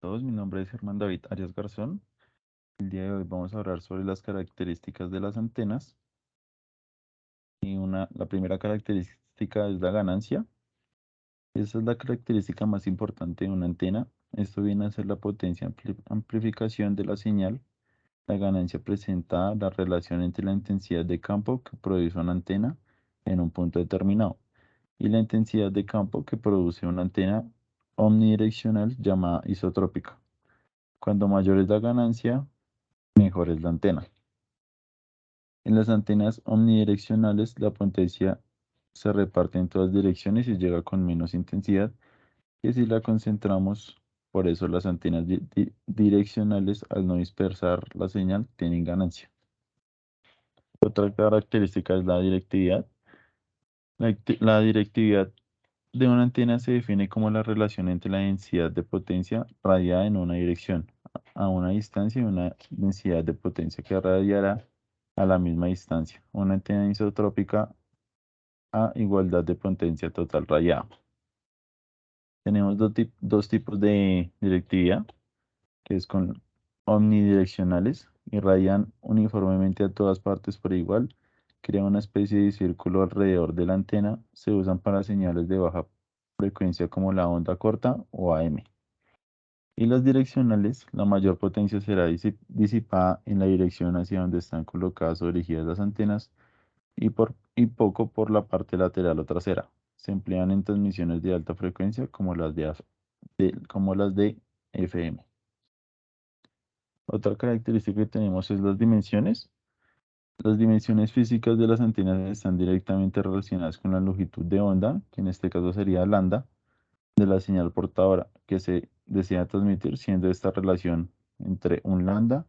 todos, mi nombre es Germán David Arias Garzón. El día de hoy vamos a hablar sobre las características de las antenas. La primera característica es la ganancia. Esa es la característica más importante de una antena. Esto viene a ser la potencia amplificación de la señal. La ganancia presenta la relación entre la intensidad de campo que produce una antena en un punto determinado y la intensidad de campo que produce una antena omnidireccional llamada isotrópica. Cuando mayor es la ganancia, mejor es la antena. En las antenas omnidireccionales, la potencia se reparte en todas direcciones y llega con menos intensidad que si la concentramos. Por eso las antenas direccionales, al no dispersar la señal, tienen ganancia. Otra característica es la directividad. La directividad de una antena se define como la relación entre la densidad de potencia radiada en una dirección a una distancia y una densidad de potencia que radiará a la misma distancia. Una antena isotrópica a igualdad de potencia total radiada. Tenemos dos tipos de directividad, que es con omnidireccionales, irradian uniformemente a todas partes por igual, crea una especie de círculo alrededor de la antena, se usan para señales de baja frecuencia como la onda corta o AM. Y las direccionales, la mayor potencia será disipada en la dirección hacia donde están colocadas o dirigidas las antenas y poco por la parte lateral o trasera. Se emplean en transmisiones de alta frecuencia como como las de FM. Otra característica que tenemos es las dimensiones. Las dimensiones físicas de las antenas están directamente relacionadas con la longitud de onda, que en este caso sería lambda, de la señal portadora que se desea transmitir, siendo esta relación entre un lambda,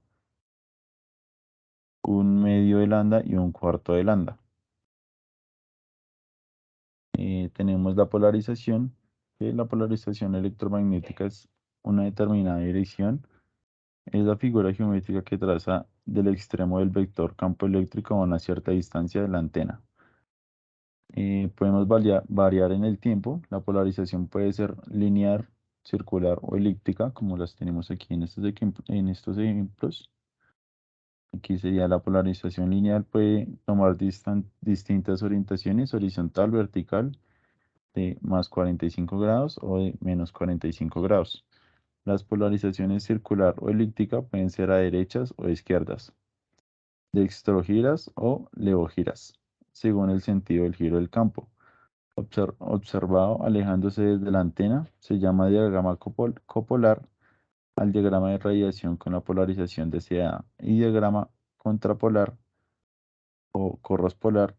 un medio de lambda y un cuarto de lambda. Tenemos la polarización, que la polarización electromagnética es una determinada dirección. Es la figura geométrica que traza del extremo del vector campo eléctrico a una cierta distancia de la antena. Podemos variar en el tiempo. La polarización puede ser lineal, circular o elíptica, como las tenemos aquí en en estos ejemplos. Aquí sería la polarización lineal, puede tomar distintas orientaciones, horizontal, vertical, de más 45 grados o de menos 45 grados. Las polarizaciones circular o elíptica pueden ser a derechas o izquierdas, dextrogiras o levogiras, según el sentido del giro del campo. Observado alejándose desde la antena, se llama diagrama copolar al diagrama de radiación con la polarización deseada y diagrama contrapolar o corrospolar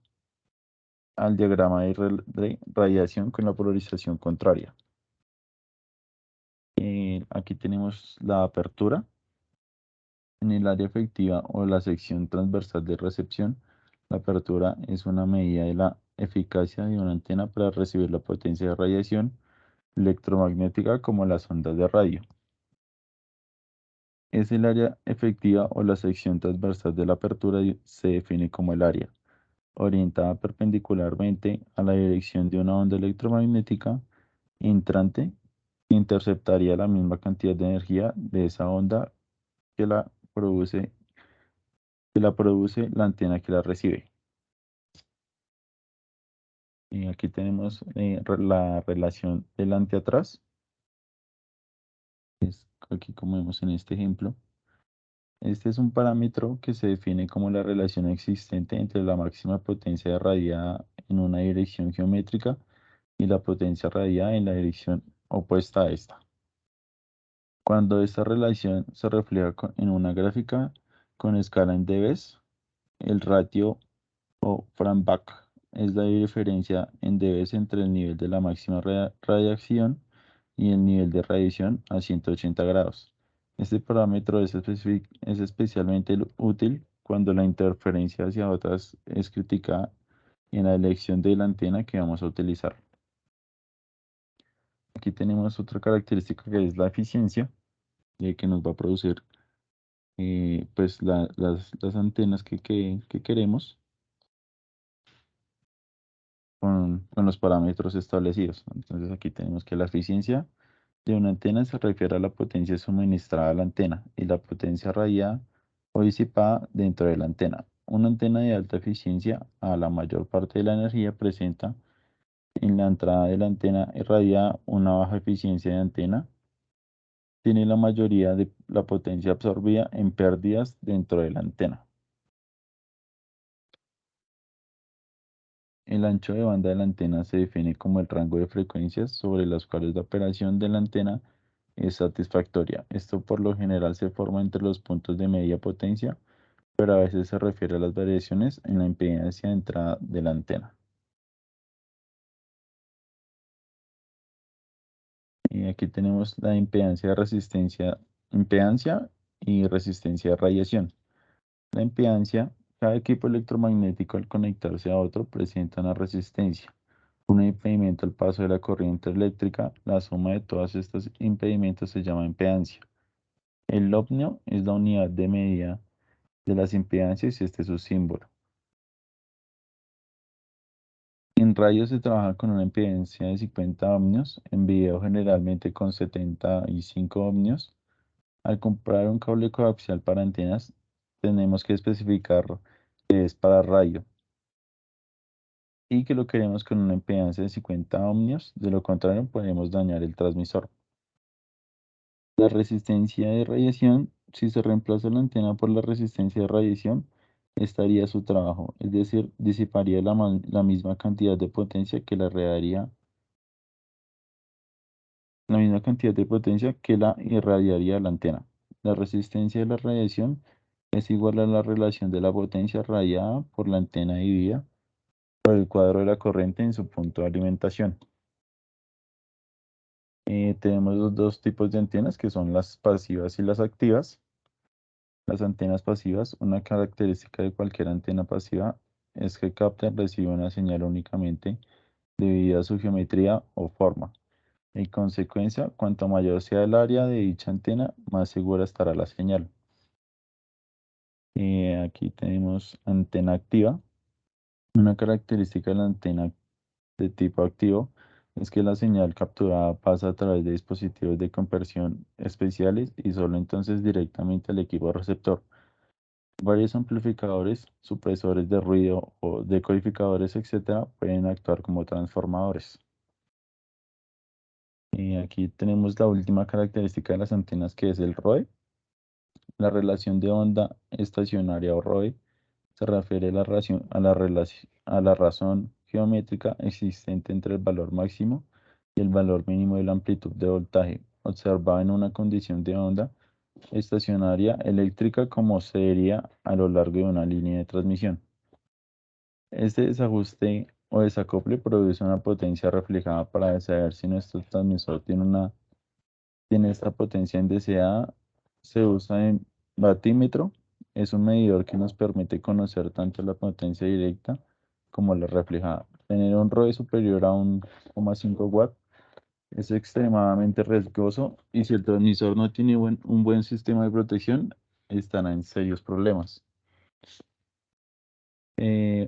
al diagrama de radiación con la polarización contraria. Aquí tenemos la apertura. En el área efectiva o la sección transversal de recepción, la apertura es una medida de la eficacia de una antena para recibir la potencia de radiación electromagnética como las ondas de radio. Es el área efectiva o la sección transversal de la apertura y se define como el área orientada perpendicularmente a la dirección de una onda electromagnética entrante que interceptaría la misma cantidad de energía de esa onda que la produce la antena que la recibe. Y aquí tenemos la relación delante-atrás. Es aquí como vemos en este ejemplo. Este es un parámetro que se define como la relación existente entre la máxima potencia radiada en una dirección geométrica y la potencia radiada en la dirección opuesta a esta. Cuando esta relación se refleja en una gráfica con escala en dBs, el ratio o Framback es la diferencia en dBs entre el nivel de la máxima radiación y el nivel de radiación a 180 grados. Este parámetro es especialmente útil cuando la interferencia hacia otras es criticada en la elección de la antena que vamos a utilizar. Aquí tenemos otra característica que es la eficiencia, que nos va a producir pues las antenas que queremos con los parámetros establecidos. Entonces aquí tenemos que la eficiencia de una antena se refiere a la potencia suministrada a la antena y la potencia radiada o disipada dentro de la antena. Una antena de alta eficiencia a la mayor parte de la energía presenta en la entrada de la antena irradiada. Una baja eficiencia de antena tiene la mayoría de la potencia absorbida en pérdidas dentro de la antena. El ancho de banda de la antena se define como el rango de frecuencias sobre las cuales la operación de la antena es satisfactoria. Esto por lo general se forma entre los puntos de media potencia, pero a veces se refiere a las variaciones en la impedancia de entrada de la antena. Y aquí tenemos la impedancia y resistencia de radiación. La impedancia, cada equipo electromagnético al conectarse a otro presenta una resistencia, un impedimento al paso de la corriente eléctrica. La suma de todos estos impedimentos se llama impedancia. El ohmio es la unidad de medida de las impedancias y este es su símbolo. En radio se trabaja con una impedancia de 50 ohmios, en video generalmente con 75 ohmios. Al comprar un cable coaxial para antenas, tenemos que especificar que es para radio y que lo queremos con una impedancia de 50 ohmios. De lo contrario, podemos dañar el transmisor. La resistencia de radiación, si se reemplaza la antena por la resistencia de radiación, estaría su trabajo, es decir, disiparía la misma cantidad de potencia que la misma cantidad de potencia que la irradiaría la antena. La resistencia de la radiación es igual a la relación de la potencia radiada por la antena dividida por el cuadro de la corriente en su punto de alimentación. Tenemos los dos tipos de antenas que son las pasivas y las activas. Las antenas pasivas, una característica de cualquier antena pasiva es que capta y recibe una señal únicamente debido a su geometría o forma. En consecuencia, cuanto mayor sea el área de dicha antena, más segura estará la señal. Aquí tenemos antena activa. Una característica de la antena de tipo activo es que la señal capturada pasa a través de dispositivos de conversión especiales y solo entonces directamente al equipo receptor. Varios amplificadores, supresores de ruido o decodificadores, etcétera, pueden actuar como transformadores. Aquí tenemos la última característica de las antenas que es el ROE. La relación de onda estacionaria o ROE se refiere a a la razón geométrica existente entre el valor máximo y el valor mínimo de la amplitud de voltaje observada en una condición de onda estacionaria eléctrica como sería a lo largo de una línea de transmisión. Este desajuste o desacople produce una potencia reflejada para saber si nuestro transmisor tiene esta potencia indeseada. Se usa en batímetro. Es un medidor que nos permite conocer tanto la potencia directa como la reflejada. Tener un ROE superior a 1,5 watt es extremadamente riesgoso y si el transmisor no tiene un buen sistema de protección, estará en serios problemas.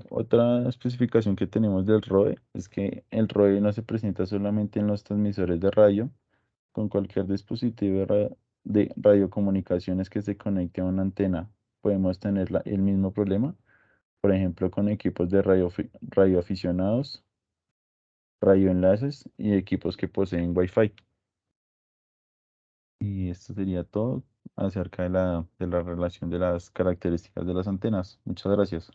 Otra especificación que tenemos del ROE es que el ROE no se presenta solamente en los transmisores de radio. Con cualquier dispositivo de radiocomunicaciones que se conecte a una antena, podemos tener el mismo problema. Por ejemplo, con equipos de radioaficionados, radioenlaces y equipos que poseen Wi-Fi. Y esto sería todo acerca de la relación de las características de las antenas. Muchas gracias.